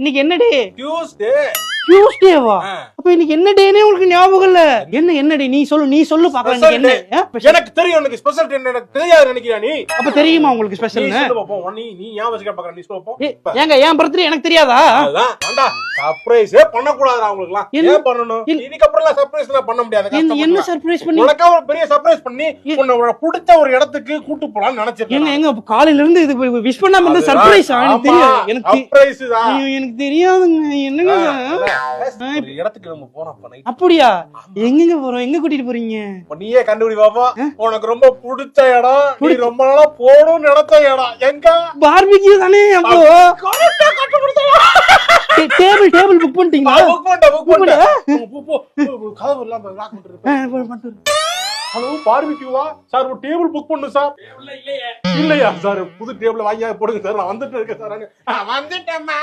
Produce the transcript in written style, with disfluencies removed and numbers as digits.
இன்னைக்கு என்ன டே? டியூஸ்டே. டியூஸ்டேவா? அப்ப இன்னைக்கு என்ன டேனே உங்களுக்கு ஞாபகம் இல்ல? என்ன டே? நீ சொல்லு பாக்கலாம். இன்னைக்கு என்ன? எனக்கு தெரியும். எனக்கு ஸ்பெஷல் டே எனக்கு தெரியாது நினைக்கிறியா நீ? அப்ப தெரியுமா உங்களுக்கு ஸ்பெஷல்? நீ சொல்லு பாப்போம். நீ ஏன் வச்சுக்க பாக்குற? நீ சொல்லு பாப்போம். ஏங்க ஏன் பர்த்டே எனக்கு தெரியாதா? அதான் அண்டா சர்ப்ரைஸே பண்ண கூடாதுடா உங்களுக்குலாம். ஏன் பண்ணனும்? இதுக்கு அப்புறம்லாம் சர்ப்ரைஸ்லாம் பண்ண முடியாது. என்ன சர்ப்ரைஸ் பண்ணி? உனக்கு ஒரு பெரிய சர்ப்ரைஸ் பண்ணி உன்னை பிடிச்ச ஒரு இடத்துக்கு கூட்டி போலாம்னு நினைச்சிருக்கேன். எங்க காலையில இருந்து இது விஷ் பண்ணாம இருந்த சர்ப்ரைஸ் எனக்கு தெரியும். எனக்கு சர்ப்ரைஸ் தான். எனக்கு தெரியாதுங்க. என்னங்க ஒரு இடத்துக்கு நம்ம போறோம் நைட். அப்படியா? எங்கங்க போறோம்? எங்க கூட்டிட்டு போறீங்க? நீயே கண்டுபிடி பாப்பா. உனக்கு ரொம்ப பிடிச்ச இடம், நீ ரொம்ப நாளா போணும்னு நினைச்ச இடம் எங்க? பார்பிக்யூ தானே. அப்போ டேபிள் புக் பண்ணிட்டீங்களா? புக் பண்ணிட்டேன். கதவு இல்லாம லாக் பண்ணிட்டு. ஹலோ பார்பிக்யூவா? சார் ஒரு டேபிள் புக் பண்ணு சார். இல்லையா சார்? புது டேபிள் வாங்கி போடுங்க சார். நான் வந்துட்டு இருக்கேன் சார். வந்துட்டேம்மா.